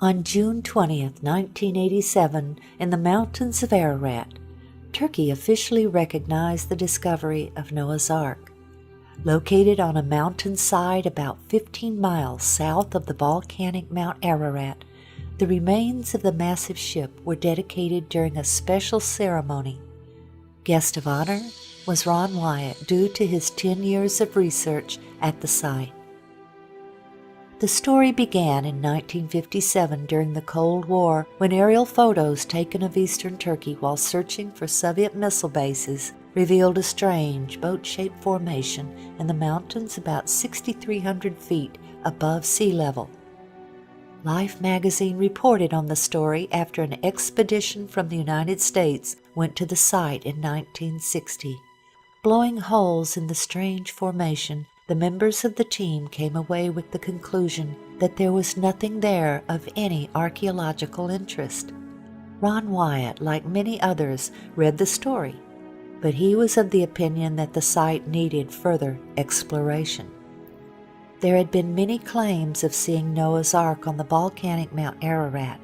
On June 20th, 1987, in the mountains of Ararat, Turkey officially recognized the discovery of Noah's Ark. Located on a mountainside about 15 miles south of the volcanic Mount Ararat, the remains of the massive ship were dedicated during a special ceremony. Guest of honor was Ron Wyatt, due to his 10 years of research at the site. The story began in 1957 during the Cold War, when aerial photos taken of eastern Turkey while searching for Soviet missile bases revealed a strange boat-shaped formation in the mountains about 6,300 feet above sea level. Life magazine reported on the story after an expedition from the United States went to the site in 1960. Blowing holes in the strange formation, the members of the team came away with the conclusion that there was nothing there of any archaeological interest. Ron Wyatt, like many others, read the story, but he was of the opinion that the site needed further exploration. There had been many claims of seeing Noah's Ark on the volcanic Mount Ararat,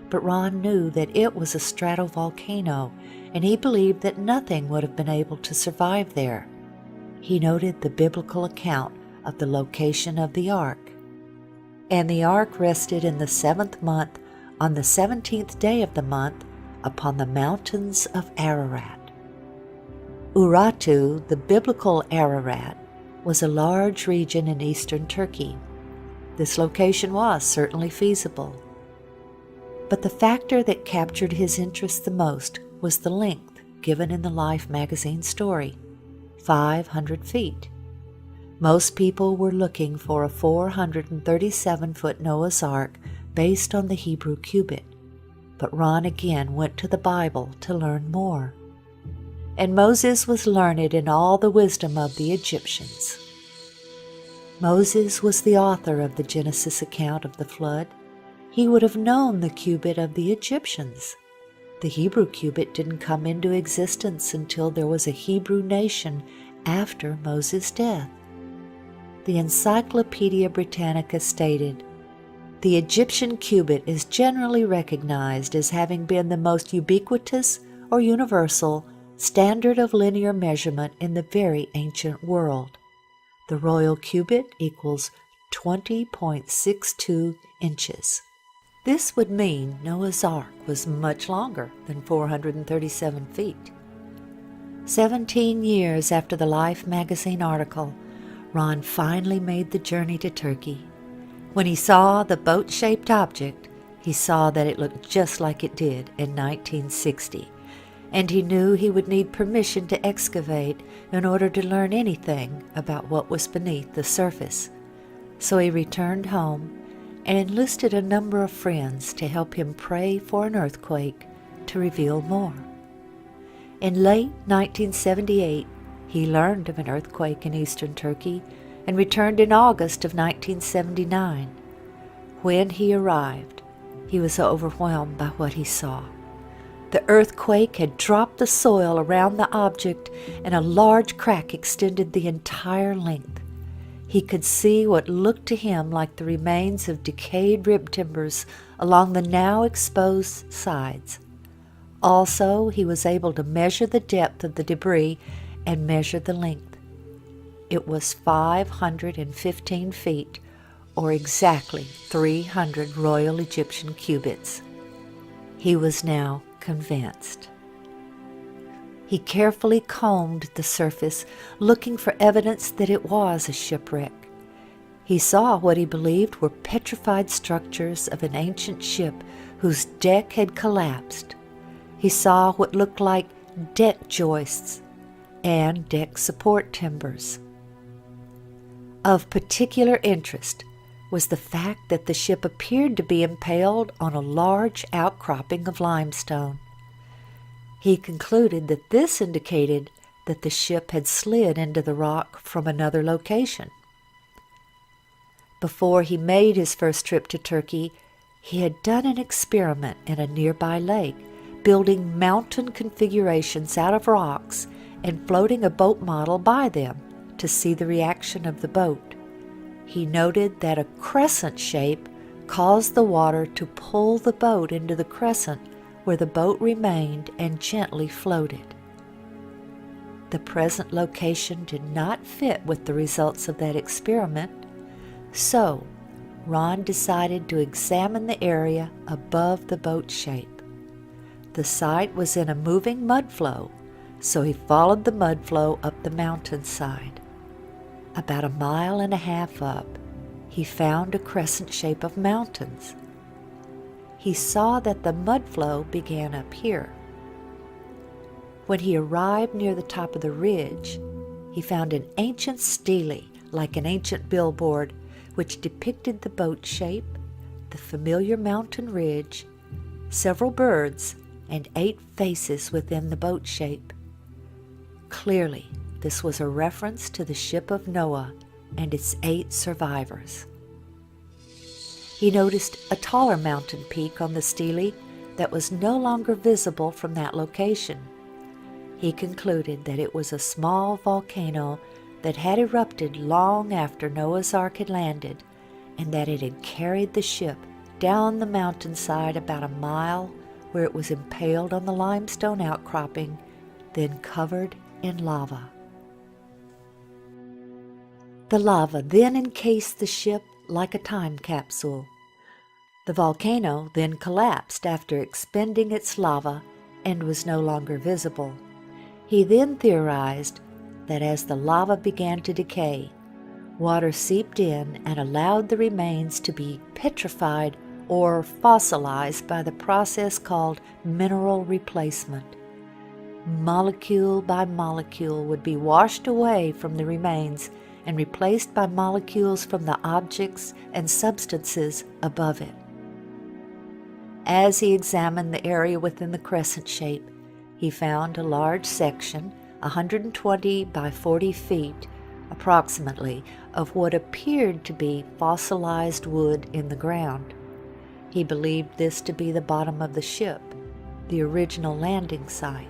but Ron knew that it was a stratovolcano, and he believed that nothing would have been able to survive there. He noted the biblical account of the location of the ark. And the ark rested in the 7th month, on the 17th day of the month, upon the mountains of Ararat. Urartu, the biblical Ararat, was a large region in eastern Turkey. This location was certainly feasible. But the factor that captured his interest the most was the length given in the Life magazine story. 500 feet. Most people were looking for a 437-foot Noah's Ark based on the Hebrew cubit, but Ron again went to the Bible to learn more. And Moses was learned in all the wisdom of the Egyptians. Moses was the author of the Genesis account of the flood. He would have known the cubit of the Egyptians. The Hebrew cubit didn't come into existence until there was a Hebrew nation after Moses' death. The Encyclopedia Britannica stated, "The Egyptian cubit is generally recognized as having been the most ubiquitous or universal standard of linear measurement in the very ancient world. The royal cubit equals 20.62 inches. This would mean Noah's Ark was much longer than 437 feet. 17 years after the Life magazine article, Ron finally made the journey to Turkey. When he saw the boat-shaped object, he saw that it looked just like it did in 1960, and he knew he would need permission to excavate in order to learn anything about what was beneath the surface. So he returned home and enlisted a number of friends to help him pray for an earthquake to reveal more. In late 1978, he learned of an earthquake in eastern Turkey and returned in August of 1979. When he arrived, he was overwhelmed by what he saw. The earthquake had dropped the soil around the object, and a large crack extended the entire length. He could see what looked to him like the remains of decayed rib timbers along the now exposed sides. Also, he was able to measure the depth of the debris and measure the length. It was 515 feet, or exactly 300 Royal Egyptian cubits. He was now convinced. He carefully combed the surface, looking for evidence that it was a shipwreck. He saw what he believed were petrified structures of an ancient ship whose deck had collapsed. He saw what looked like deck joists and deck support timbers. Of particular interest was the fact that the ship appeared to be impaled on a large outcropping of limestone. He concluded that this indicated that the ship had slid into the rock from another location. Before he made his first trip to Turkey, he had done an experiment in a nearby lake, building mountain configurations out of rocks and floating a boat model by them to see the reaction of the boat. He noted that a crescent shape caused the water to pull the boat into the crescent where the boat remained and gently floated. The present location did not fit with the results of that experiment, so Ron decided to examine the area above the boat shape. The site was in a moving mud flow, so he followed the mud flow up the mountainside. About 1.5 miles up, he found a crescent shape of mountains. He saw that the mud flow began up here. When he arrived near the top of the ridge, he found an ancient stele, like an ancient billboard, which depicted the boat shape, the familiar mountain ridge, several birds, and 8 faces within the boat shape. Clearly, this was a reference to the ship of Noah and its 8 survivors. He noticed a taller mountain peak on the stele that was no longer visible from that location. He concluded that it was a small volcano that had erupted long after Noah's Ark had landed, and that it had carried the ship down the mountainside about 1 mile, where it was impaled on the limestone outcropping, then covered in lava. The lava then encased the ship like a time capsule. The volcano then collapsed after expending its lava and was no longer visible. He then theorized that as the lava began to decay, water seeped in and allowed the remains to be petrified or fossilized by the process called mineral replacement. Molecule by molecule would be washed away from the remains and replaced by molecules from the objects and substances above it. As he examined the area within the crescent shape, he found a large section, 120 by 40 feet, approximately, of what appeared to be fossilized wood in the ground. He believed this to be the bottom of the ship, the original landing site.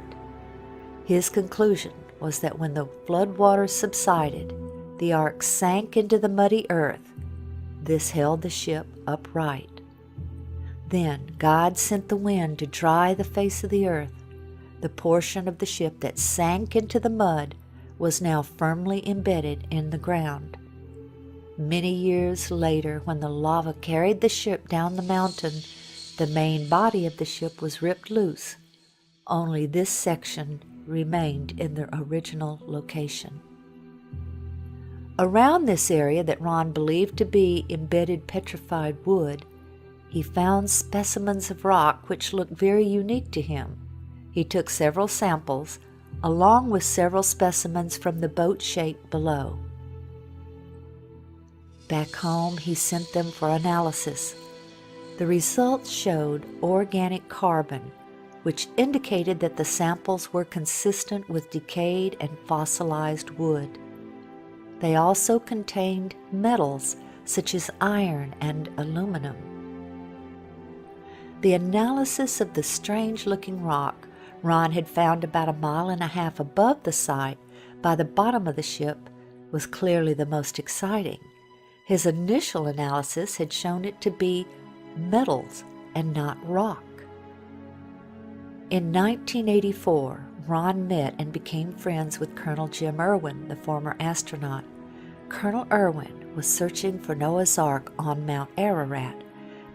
His conclusion was that when the floodwaters subsided, the ark sank into the muddy earth. This held the ship upright. Then God sent the wind to dry the face of the earth. The portion of the ship that sank into the mud was now firmly embedded in the ground. Many years later, when the lava carried the ship down the mountain, the main body of the ship was ripped loose. Only this section remained in their original location. Around this area that Ron believed to be embedded petrified wood, he found specimens of rock which looked very unique to him. He took several samples, along with several specimens from the boat shape below. Back home, he sent them for analysis. The results showed organic carbon, which indicated that the samples were consistent with decayed and fossilized wood. They also contained metals such as iron and aluminum. The analysis of the strange-looking rock Ron had found about 1.5 miles above the site by the bottom of the ship was clearly the most exciting. His initial analysis had shown it to be metals and not rock. In 1984, Ron met and became friends with Colonel Jim Irwin, the former astronaut. Colonel Irwin was searching for Noah's Ark on Mount Ararat,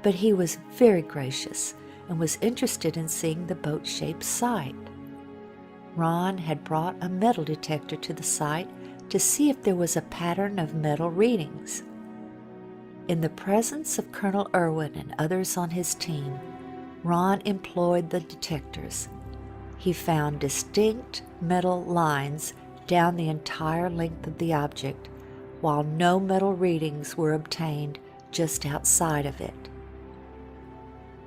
but he was very gracious and was interested in seeing the boat-shaped site. Ron had brought a metal detector to the site to see if there was a pattern of metal readings. In the presence of Colonel Irwin and others on his team, Ron employed the detectors. He found distinct metal lines down the entire length of the object, while no metal readings were obtained just outside of it.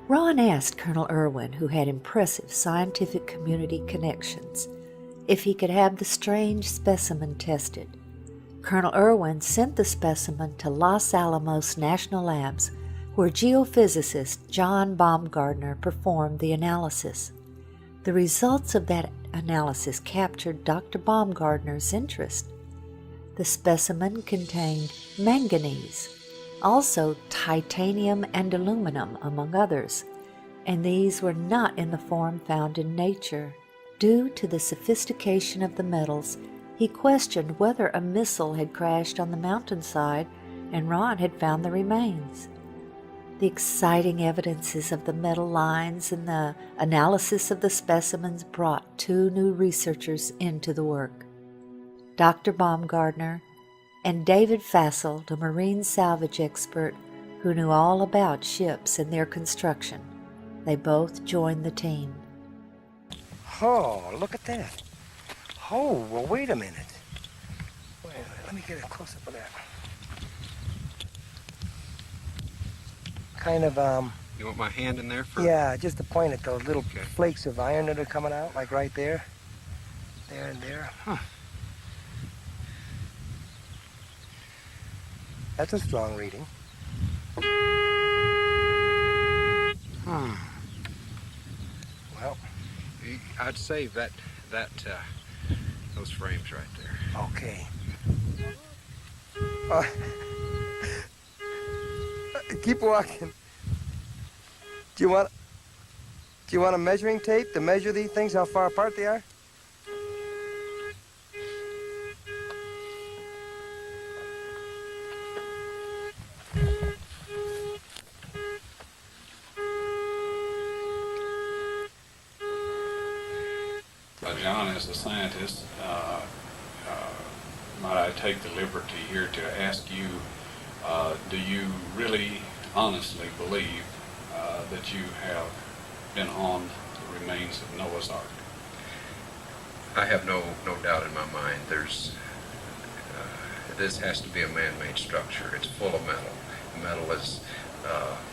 Ron asked Colonel Irwin, who had impressive scientific community connections, if he could have the strange specimen tested. Colonel Irwin sent the specimen to Los Alamos National Labs, where geophysicist John Baumgartner performed the analysis. The results of that analysis captured Dr. Baumgartner's interest. The specimen contained manganese, Also titanium and aluminum, among others, and these were not in the form found in nature. Due to the sophistication of the metals, he questioned whether a missile had crashed on the mountainside and Ron had found the remains. The exciting evidences of the metal lines and the analysis of the specimens brought two new researchers into the work. Dr. Baumgartner and David Fassel, a marine salvage expert who knew all about ships and their construction. They both joined the team. Oh, look at that. Oh, well, wait a minute. Wait a minute, let me get a close-up of that. Kind of, You want my hand in there for? yeah, just to point at those little flakes of iron that are coming out, like right there. There and there. Huh. That's a strong reading. Hmm. Well, I'd save those frames right there. okay. Keep walking. Do you want a measuring tape to measure these things, how far apart they are? John, as a scientist, might I take the liberty here to ask you, do you really honestly believe that you have been on the remains of Noah's Ark? I have no doubt in my mind. This has to be a man-made structure. It's full of metal. The metal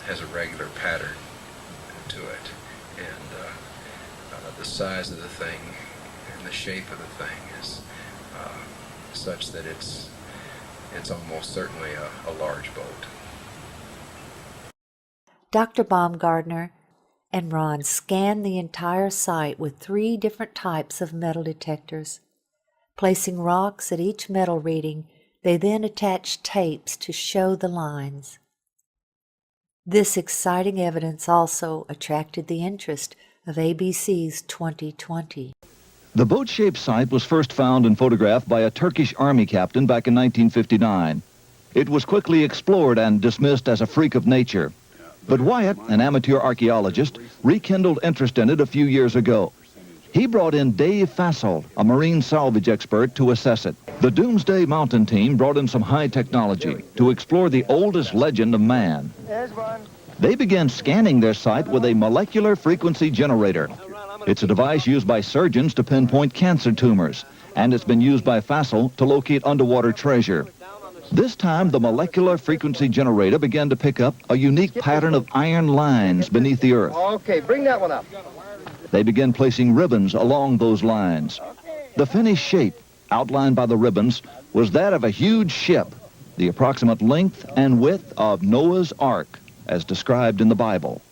has a regular pattern to it, and the size of the thing and the shape of the thing is such that it's almost certainly a large boat. Dr. Baumgartner and Ron scanned the entire site with 3 different types of metal detectors. Placing rocks at each metal reading, they then attached tapes to show the lines. This exciting evidence also attracted the interest of ABC's 2020. The boat-shaped site was first found and photographed by a Turkish army captain back in 1959. It was quickly explored and dismissed as a freak of nature. But Wyatt, an amateur archaeologist, rekindled interest in it a few years ago. He brought in Dave Fassel, a marine salvage expert, to assess it. The Doomsday Mountain team brought in some high technology to explore the oldest legend of man. They began scanning their site with a molecular frequency generator. It's a device used by surgeons to pinpoint cancer tumors, and it's been used by Fassel to locate underwater treasure. This time, the molecular frequency generator began to pick up a unique pattern of iron lines beneath the earth. Okay, bring that one up. They began placing ribbons along those lines. The finished shape, outlined by the ribbons, was that of a huge ship, the approximate length and width of Noah's Ark, as described in the Bible.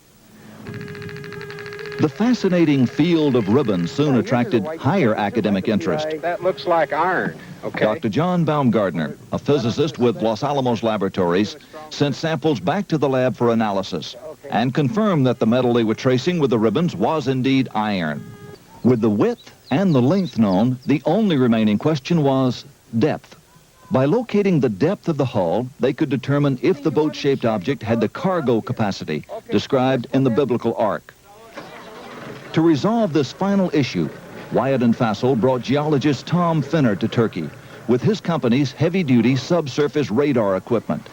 The fascinating field of ribbons soon attracted higher academic interest. That looks like iron. Okay. Dr. John Baumgartner, a physicist with Los Alamos Laboratories, sent samples back to the lab for analysis and confirmed that the metal they were tracing with the ribbons was indeed iron. With the width and the length known, the only remaining question was depth. By locating the depth of the hull, they could determine if the boat-shaped object had the cargo capacity described in the biblical ark. To resolve this final issue, Wyatt and Fassel brought geologist Tom Finner to Turkey with his company's heavy-duty subsurface radar equipment.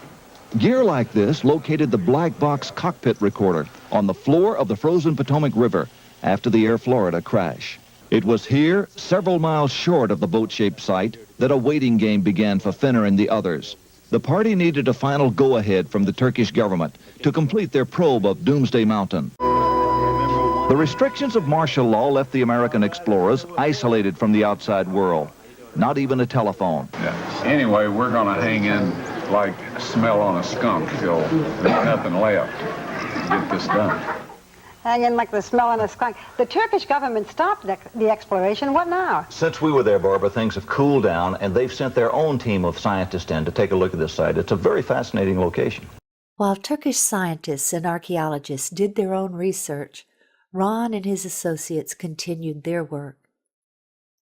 Gear like this located the black box cockpit recorder on the floor of the frozen Potomac River after the Air Florida crash. It was here, several miles short of the boat-shaped site, that a waiting game began for Finner and the others. The party needed a final go-ahead from the Turkish government to complete their probe of Doomsday Mountain. The restrictions of martial law left the American explorers isolated from the outside world. Not even a telephone. Yeah. Anyway, we're going to hang in like smell on a skunk till there's nothing left to get this done. hanging like the smell in a skunk. The Turkish government stopped the exploration. What now? Since we were there, Barbara, things have cooled down, and they've sent their own team of scientists in to take a look at this site. It's a very fascinating location. While Turkish scientists and archaeologists did their own research, Ron and his associates continued their work.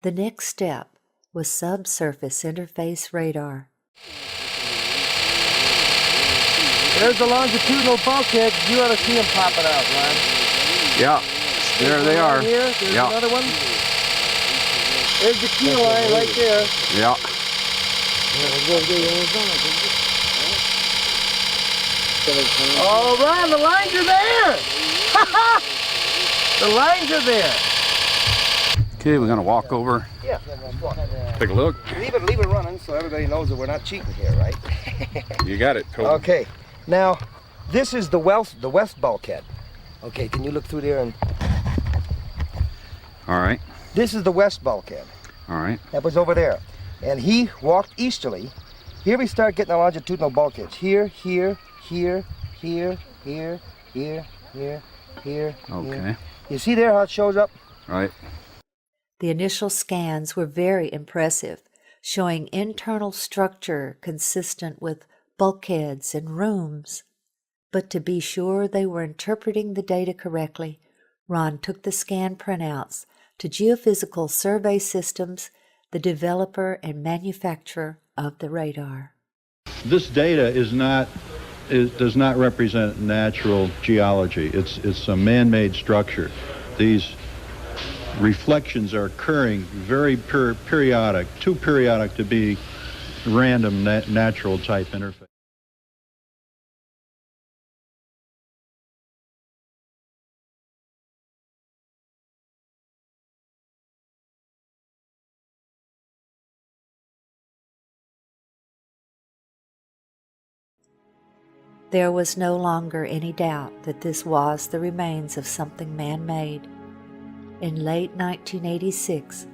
The next step was subsurface interface radar. There's the longitudinal bulkhead. You ought to see them popping out, Ron. Yeah, there they are. Here. There's Yeah. another one. There's the key line right there. Yeah. Oh, Ron, the lines are there. The lines are there. Okay, we're gonna walk over, Yeah. take a look. Leave it running so everybody knows that we're not cheating here, right? You got it, Toby. Okay. Now, this is the west bulkhead. Okay, can you look through there and... All right, This is the west bulkhead. all right. That was over there. And he walked easterly. Here we start getting the longitudinal bulkheads. Here, here, here, here, here, here, here, here. Okay. Here. You see there how it shows up? Right. The initial scans were very impressive, showing internal structure consistent with bulkheads and rooms. But to be sure they were interpreting the data correctly, Ron took the scan printouts to Geophysical Survey Systems, the developer and manufacturer of the radar. This data does not represent natural geology. It's a man-made structure. These reflections are occurring very periodic, too periodic to be random natural type interface. There was no longer any doubt that this was the remains of something man-made. In late 1986,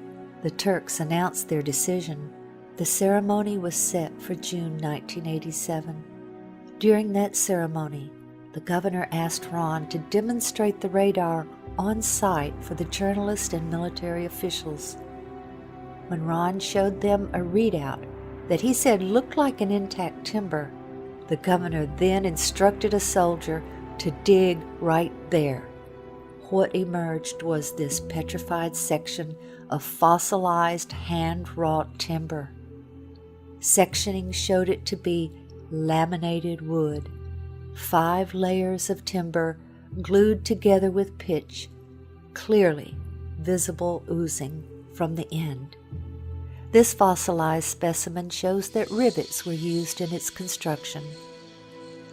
the Turks announced their decision. The ceremony was set for June 1987. During that ceremony, the governor asked Ron to demonstrate the radar on site for the journalists and military officials. When Ron showed them a readout that he said looked like an intact timber, the governor then instructed a soldier to dig right there. What emerged was this petrified section of fossilized hand-wrought timber. Sectioning showed it to be laminated wood, 5 layers of timber glued together with pitch, clearly visible oozing from the end. This fossilized specimen shows that rivets were used in its construction.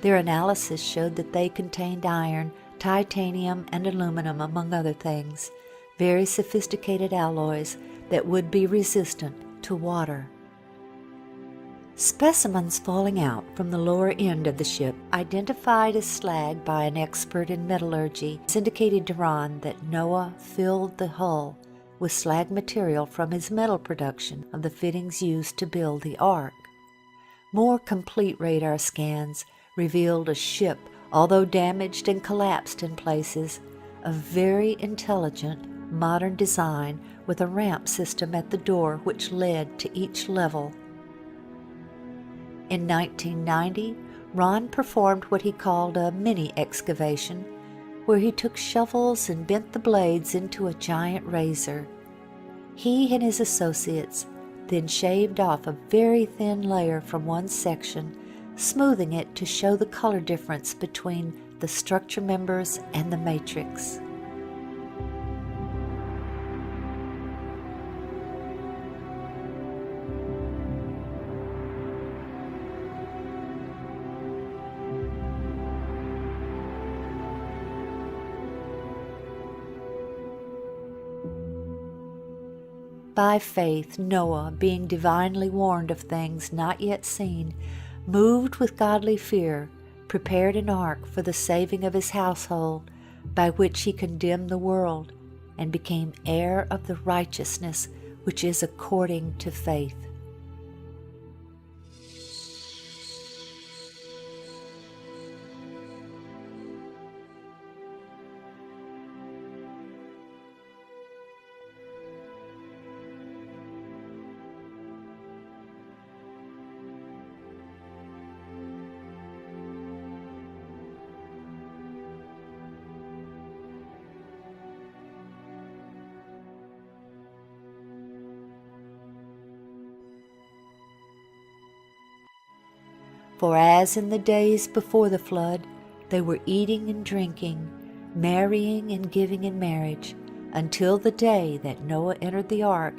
Their analysis showed that they contained iron, titanium, and aluminum, among other things, very sophisticated alloys that would be resistant to water. Specimens falling out from the lower end of the ship, identified as slag by an expert in metallurgy, indicated to Ron that Noah filled the hull with slag material from his metal production of the fittings used to build the ark. More complete radar scans revealed a ship, although damaged and collapsed in places, of very intelligent, modern design with a ramp system at the door which led to each level. In 1990, Ron performed what he called a mini excavation, where he took shovels and bent the blades into a giant razor. He and his associates then shaved off a very thin layer from one section, smoothing it to show the color difference between the structure members and the matrix. By faith, Noah, being divinely warned of things not yet seen, moved with godly fear, prepared an ark for the saving of his household, by which he condemned the world, and became heir of the righteousness which is according to faith. For as in the days before the flood, they were eating and drinking, marrying and giving in marriage, until the day that Noah entered the ark,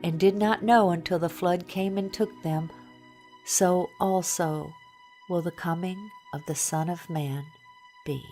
and did not know until the flood came and took them, so also will the coming of the Son of Man be.